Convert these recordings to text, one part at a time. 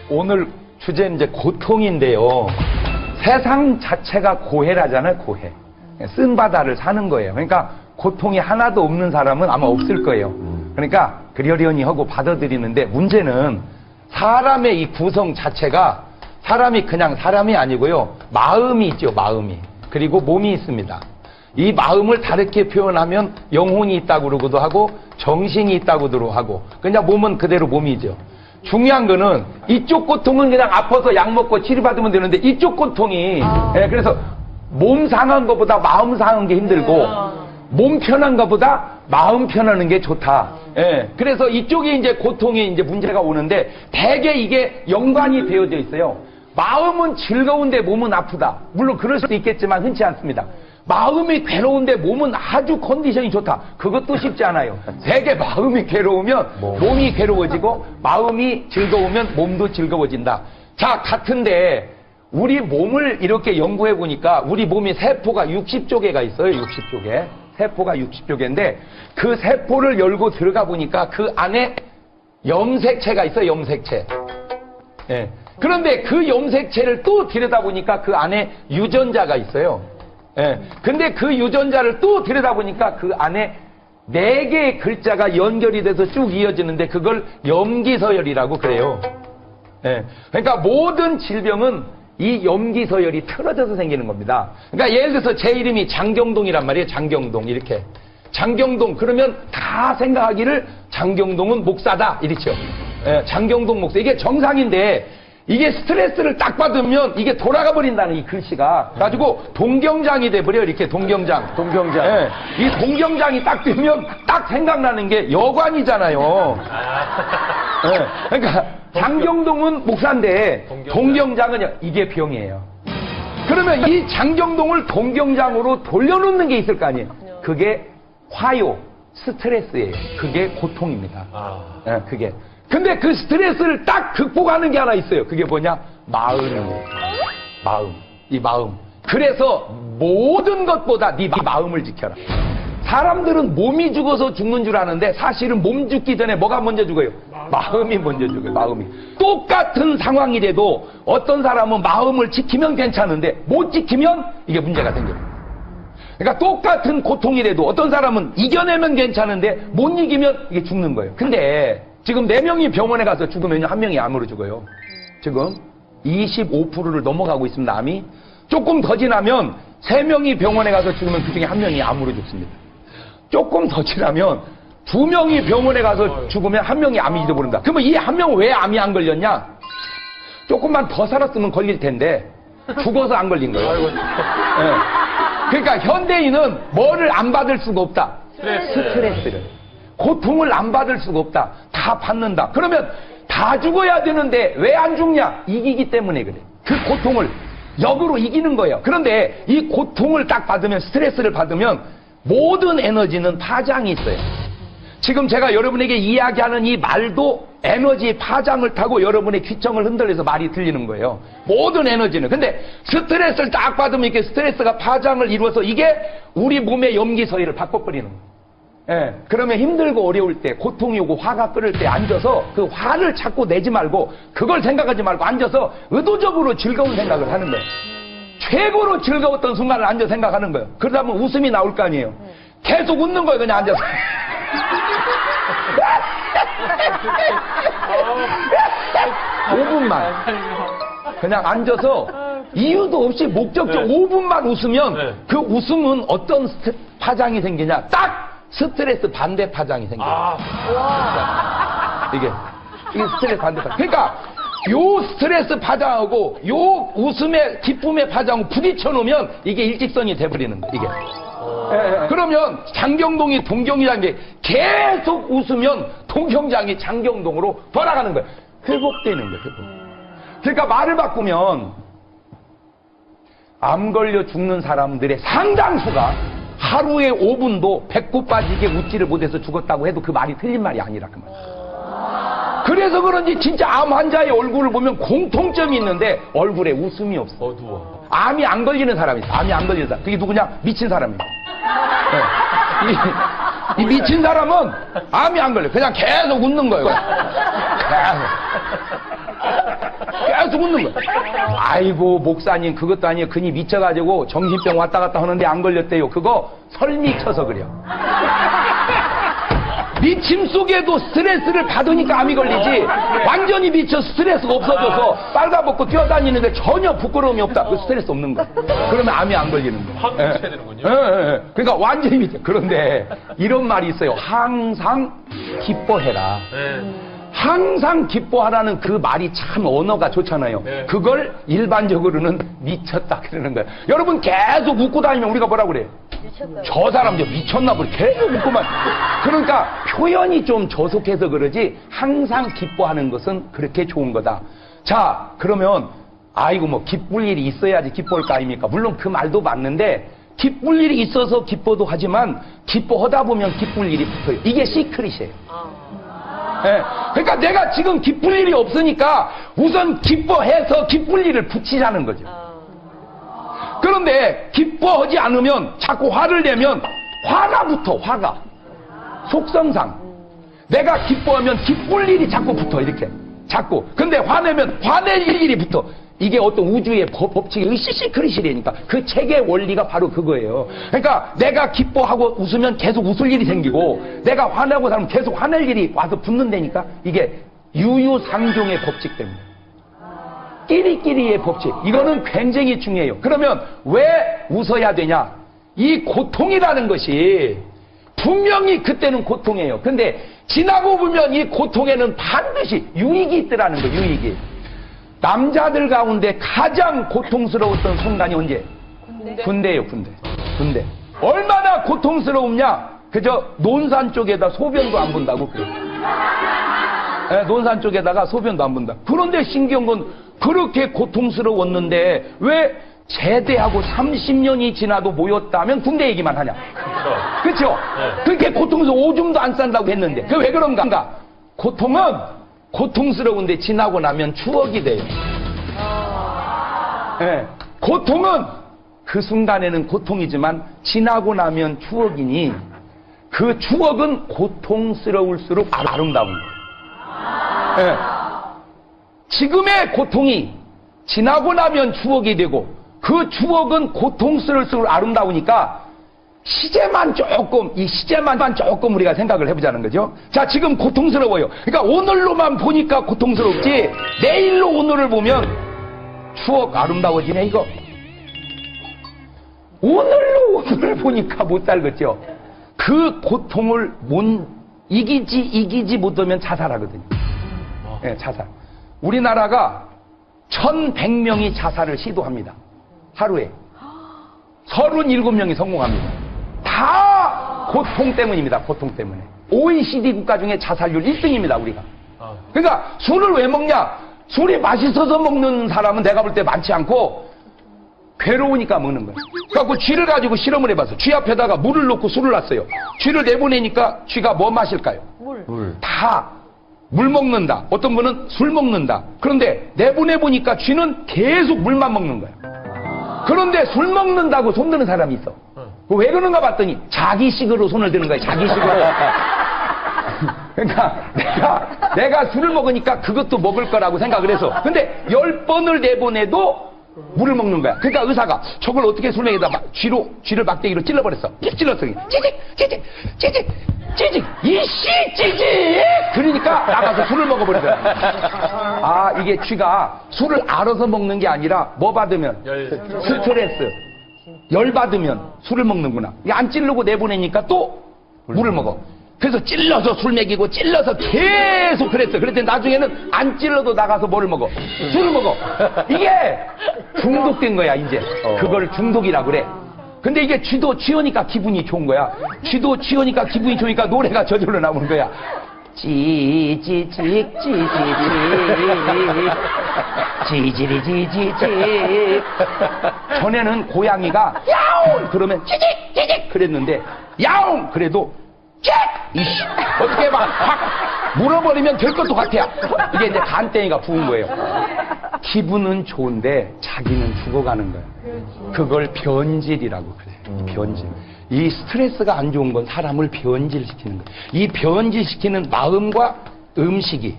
오늘 주제는 이제 고통인데요. 세상 자체가 고해라잖아요, 고해. 쓴 바다를 사는 거예요. 그러니까 고통이 하나도 없는 사람은 아마 없을 거예요. 그러니까 그러려니 하고 받아들이는데 문제는 사람의 이 구성 자체가 사람이 그냥 사람이 아니고요. 마음이 있죠, 마음이. 그리고 몸이 있습니다. 이 마음을 다르게 표현하면 영혼이 있다고 그러기도 하고 정신이 있다고도 하고 그냥 몸은 그대로 몸이죠. 중요한 거는 이쪽 고통은 그냥 아파서 약 먹고 치료받으면 되는데 이쪽 고통이 그래서 몸 상한 것보다 마음 상한 게 힘들고 몸 편한 것보다 마음 편하는 게 좋다. 그래서 이쪽에 이제 고통이 이제 문제가 오는데 대개 이게 연관이 되어져 있어요. 마음은 즐거운데 몸은 아프다. 물론 그럴 수도 있겠지만 흔치 않습니다. 마음이 괴로운데 몸은 아주 컨디션이 좋다. 그것도 쉽지 않아요. 되게 마음이 괴로우면 몸이 괴로워지고 마음이 즐거우면 몸도 즐거워진다. 자, 같은데 우리 몸을 이렇게 연구해 보니까 우리 몸이 세포가 60조 개가 있어요. 60조 개. 세포가 60조 개인데 그 세포를 열고 들어가 보니까 그 안에 염색체가 있어요. 염색체. 그런데 그 염색체를 또 들여다보니까 그 안에 유전자가 있어요. 근데 그 유전자를 또 들여다보니까 그 안에 4개의 글자가 연결이 돼서 쭉 이어지는데 그걸 염기서열이라고 그래요. 그러니까 모든 질병은 이 염기서열이 틀어져서 생기는 겁니다. 그러니까 예를 들어서 제 이름이 장경동이란 말이에요. 장경동 이렇게. 장경동 그러면 다 생각하기를 장경동은 목사다 이렇죠. 장경동 목사 이게 정상인데 이게 스트레스를 딱 받으면 이게 돌아가 버린다는 이 글씨가 가지고 동경장이 돼버려요. 이렇게 동경장. 이 동경장이 딱 되면 딱 생각나는 게 여관이잖아요. 그러니까 장경동은 목사인데 동경장은 이게 병이에요. 그러면 이 장경동을 동경장으로 돌려놓는 게 있을 거 아니에요. 그게 화요, 스트레스예요. 그게 고통입니다. 그게. 근데 그 스트레스를 딱 극복하는 게 하나 있어요. 그게 뭐냐? 마음이에요. 마음. 이 마음. 그래서 모든 것보다 네 마음을 지켜라. 사람들은 몸이 죽어서 죽는 줄 아는데 사실은 몸 죽기 전에 뭐가 먼저 죽어요? 마음이 먼저 죽어요. 마음이. 똑같은 상황이라도 어떤 사람은 마음을 지키면 괜찮은데 못 지키면 이게 문제가 생겨요. 그러니까 똑같은 고통이라도 어떤 사람은 이겨내면 괜찮은데 못 이기면 이게 죽는 거예요. 근데 지금 4명이 병원에 가서 죽으면 1명이 암으로 죽어요. 지금 25%를 넘어가고 있습니다. 암이. 조금 더 지나면 3명이 병원에 가서 죽으면 그중에 1명이 암으로 죽습니다. 조금 더 지나면 2명이 병원에 가서 죽으면 1명이 암이지도 모른다. 그러면 이 1명은 왜 암이 안 걸렸냐? 조금만 더 살았으면 걸릴 텐데 죽어서 안 걸린 거예요. 그러니까 현대인은 뭐를 안 받을 수가 없다. 스트레스를. 고통을 안 받을 수가 없다. 다 받는다. 그러면 다 죽어야 되는데 왜 안 죽냐? 이기기 때문에 그래. 그 고통을 역으로 이기는 거예요. 그런데 이 고통을 딱 받으면 스트레스를 받으면 모든 에너지는 파장이 있어요. 지금 제가 여러분에게 이야기하는 이 말도 에너지 파장을 타고 여러분의 귀청을 흔들려서 말이 들리는 거예요. 모든 에너지는. 근데 스트레스를 딱 받으면 이렇게 스트레스가 파장을 이루어서 이게 우리 몸의 염기서열을 바꿔버리는 거예요. 그러면 힘들고 어려울 때, 고통이 오고 화가 끓을 때 앉아서 그 화를 자꾸 내지 말고 그걸 생각하지 말고 앉아서 의도적으로 즐거운 생각을 하는 거예요. 최고로 즐거웠던 순간을 앉아 생각하는 거예요. 그러다 보면 웃음이 나올 거 아니에요. 계속 웃는 거예요. 그냥 앉아서. 5분만. 그냥 앉아서 이유도 없이 목적적 5분만 웃으면 그 웃음은 어떤 파장이 생기냐. 딱! 스트레스 반대 파장이 생겨요. 이게 스트레스 반대 파장. 그러니까 요 스트레스 파장하고 요 웃음의 기쁨의 파장을 부딪혀 놓으면 이게 일직선이 돼버리는 거예요. 이게. 그러면 장경동이 동경이라는 게 계속 웃으면 동경장이 장경동으로 돌아가는 거예요. 회복되는 거예요. 회복. 그러니까 말을 바꾸면 암 걸려 죽는 사람들의 상당수가 하루에 5분도 배꼽 빠지게 웃지를 못해서 죽었다고 해도 그 말이 틀린 말이 아니라 그 말. 그래서 그런지 진짜 암 환자의 얼굴을 보면 공통점이 있는데 얼굴에 웃음이 없어. 어두워. 암이 안 걸리는 사람이 있어. 암이 안 걸리는 사람. 그게 누구냐? 미친 사람이에요. 이 미친 사람은 암이 안 걸려. 그냥 계속 웃는 거예요. 계속. 계속 웃는 거야. 아이고, 목사님, 그것도 아니에요. 근이 미쳐가지고 정신병 왔다 갔다 하는데 안 걸렸대요. 그거 설미쳐서 그래요. 미침 속에도 스트레스를 받으니까 암이 걸리지, 완전히 미쳐 스트레스가 없어져서 빨가벗고 뛰어다니는데 전혀 부끄러움이 없다. 그 스트레스 없는 거야. 그러면 암이 안 걸리는 거야. 확 미쳐야 되는군요. 그러니까 완전히 미쳐. 그런데 이런 말이 있어요. 항상 기뻐해라. 항상 기뻐하라는 그 말이 참 언어가 좋잖아요. 그걸 일반적으로는 미쳤다 그러는 거예요. 여러분 계속 웃고 다니면 우리가 뭐라고 그래요? 미쳤어요. 저 사람 저 미쳤나 보네. 계속 웃고만. 그러니까 표현이 좀 저속해서 그러지 항상 기뻐하는 것은 그렇게 좋은 거다. 자, 그러면 아이고 뭐 기쁠 일이 있어야지 기뻐할 거 아닙니까? 물론 그 말도 맞는데 기쁠 일이 있어서 기뻐도 하지만 기뻐하다 보면 기쁠 일이 붙어요. 이게 시크릿이에요. 예. 그러니까 내가 지금 기쁠 일이 없으니까 우선 기뻐해서 기쁠 일을 붙이자는 거죠. 그런데 기뻐하지 않으면 자꾸 화를 내면 화가 붙어. 화가 속성상 내가 기뻐하면 기쁠 일이 자꾸 붙어. 이렇게 자꾸. 근데 화내면 화낼 일이 붙어. 이게 어떤 우주의 법칙이 시크릿이라니까. 그 책의 원리가 바로 그거예요. 그러니까 내가 기뻐하고 웃으면 계속 웃을 일이 생기고 내가 화내고 살면 계속 화낼 일이 와서 붙는다니까. 이게 유유상종의 법칙 때문에. 끼리끼리의 법칙. 이거는 굉장히 중요해요. 그러면 왜 웃어야 되냐? 이 고통이라는 것이 분명히 그때는 고통이에요. 근데 지나고 보면 이 고통에는 반드시 유익이 있더라는 거예요. 유익이. 남자들 가운데 가장 고통스러웠던 순간이 언제? 군대예요. 군대. 얼마나 고통스러웠냐? 그저 논산 쪽에다 소변도 안 본다고 그래요. 네, 논산 쪽에다가 소변도 안 본다. 그런데 신기한 건 그렇게 고통스러웠는데 왜 제대하고 30년이 지나도 모였다면 군대 얘기만 하냐? 그렇죠? 네. 그렇게 고통스러워 오줌도 안 싼다고 했는데 그 왜 그런가? 고통은 고통스러운데 지나고 나면 추억이 돼요. 네. 고통은 그 순간에는 고통이지만 지나고 나면 추억이니 그 추억은 고통스러울수록 아름다운 거예요. 네. 지금의 고통이 지나고 나면 추억이 되고 그 추억은 고통스러울수록 아름다우니까 시제만 조금 우리가 생각을 해보자는 거죠. 자, 지금 고통스러워요. 그러니까 오늘로만 보니까 고통스럽지 내일로 오늘을 보면 추억 아름다워지네 이거. 오늘로 오늘을 보니까 못 살겠죠. 그 고통을 못 이기지 못하면 자살하거든요. 네, 자살. 우리나라가 1100명이 자살을 시도합니다. 하루에 37명이 성공합니다. 다 고통 때문입니다. 고통 때문에. OECD 국가 중에 자살률 1등입니다. 우리가. 그러니까 술을 왜 먹냐? 술이 맛있어서 먹는 사람은 내가 볼 때 많지 않고 괴로우니까 먹는 거예요. 그래갖고 쥐를 가지고 실험을 해봤어요. 쥐 앞에다가 물을 넣고 술을 놨어요. 쥐를 내보내니까 쥐가 뭐 마실까요? 물. 다 물 먹는다. 어떤 분은 술 먹는다. 그런데 내보내보니까 쥐는 계속 물만 먹는 거예요. 그런데 술 먹는다고 손 드는 사람이 있어. 왜 그런가 봤더니 자기식으로 손을 드는 거예요. 자기식으로. 그러니까 내가 술을 먹으니까 그것도 먹을 거라고 생각을 해서. 근데 10번을 내보내도 물을 먹는 거야. 그러니까 의사가 저걸 어떻게 술맥에다 쥐를 막대기로 찔러버렸어. 찔렀어. 찌직 이씨 찌직. 그러니까 나가서 술을 먹어버린 거야. 아, 이게 쥐가 술을 알아서 먹는 게 아니라 뭐 받으면 스트레스, 열 받으면 술을 먹는구나. 안 찌르고 내보내니까 또 물을 먹어. 그래서 찔러서 술 먹이고 찔러서 계속 그랬어. 그랬더니 나중에는 안 찔러도 나가서 뭐를 먹어? 술을 먹어. 이게 중독된 거야 이제. 그걸 중독이라 그래. 근데 이게 쥐도 취하니까 기분이 좋은 거야. 쥐도 취하니까 기분이 좋으니까 노래가 저절로 나오는 거야. 찌찌직 찌지리 전에는 고양이가 야옹 그러면 찌직 그랬는데 야옹 그래도 잭 이씨 어떻게 확 물어버리면 될 것도 같아. 이게 이제 간땡이가 부은 거예요. 기분은 좋은데 자기는 죽어가는 거예요. 그걸 변질이라고 그래요. 변질. 이 스트레스가 안 좋은 건 사람을 변질시키는 거예요. 이 변질시키는 마음과 음식이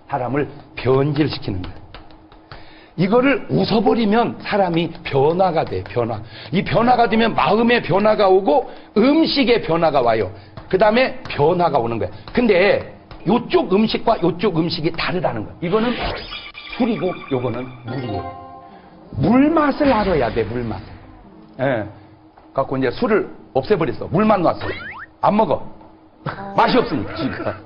사람을 변질시키는 거예요. 이거를 웃어버리면 사람이 변화가 돼, 변화. 이 변화가 되면 마음의 변화가 오고 음식의 변화가 와요. 그 다음에 변화가 오는 거야. 근데 요쪽 음식과 요쪽 음식이 다르다는 거야. 이거는 술이고 요거는 물이에요. 물맛을 알아야 돼, 물맛. 예. 갖고 이제 술을 없애버렸어. 물만 놨어. 안 먹어. 맛이 없으니까.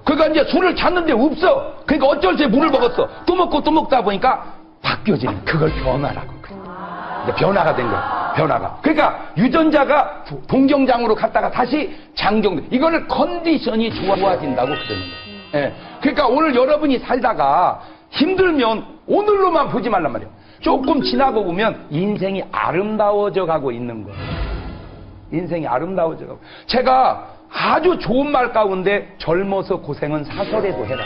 그러니까 이제 술을 찾는데 없어. 그러니까 어쩔 때 물을 먹었어. 또 먹고 또 먹다 보니까 바뀌어지는 그걸 변화라고 그래. 이제 변화가 된 거야. 변화가. 그러니까 유전자가 동경장으로 갔다가 다시 장경돼. 이거를 컨디션이 좋아진다고 그러는 거예요. 예. 그러니까 오늘 여러분이 살다가 힘들면 오늘로만 보지 말란 말이에요. 조금 지나고 보면 인생이 아름다워져 가고 있는 거예요. 인생이 아름다워져 가고. 제가 아주 좋은 말 가운데 젊어서 고생은 사설에도 해라.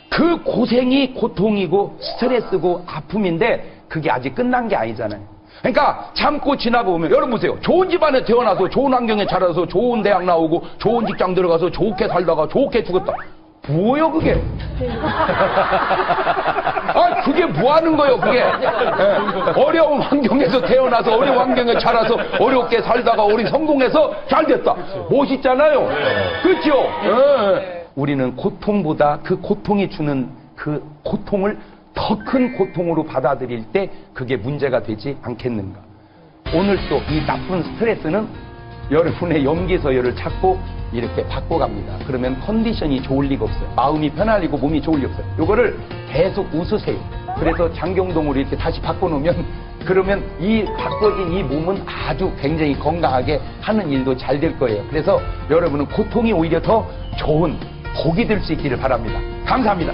그 고생이 고통이고 스트레스고 아픔인데 그게 아직 끝난 게 아니잖아요. 그러니까 참고 지나고 보면 여러분 보세요. 좋은 집안에 태어나서 좋은 환경에 자라서 좋은 대학 나오고 좋은 직장 들어가서 좋게 살다가 좋게 죽었다. 뭐예요 그게? 아 그게 뭐 하는 거예요 그게? 어려운 환경에서 태어나서 어려운 환경에 자라서 어렵게 살다가 우리 성공해서 잘 됐다. 멋있잖아요. 그렇죠? 우리는 고통보다 그 고통이 주는 그 고통을 더 큰 고통으로 받아들일 때 그게 문제가 되지 않겠는가. 오늘 또 이 나쁜 스트레스는 여러분의 염기서열을 찾고 이렇게 바꿔갑니다. 그러면 컨디션이 좋을 리가 없어요. 마음이 편안하고 몸이 좋을 리가 없어요. 요거를 계속 웃으세요. 그래서 장경동으로 이렇게 다시 바꿔놓으면 그러면 이 바꿔진 이 몸은 아주 굉장히 건강하게 하는 일도 잘 될 거예요. 그래서 여러분은 고통이 오히려 더 좋은 복이 될 수 있기를 바랍니다. 감사합니다.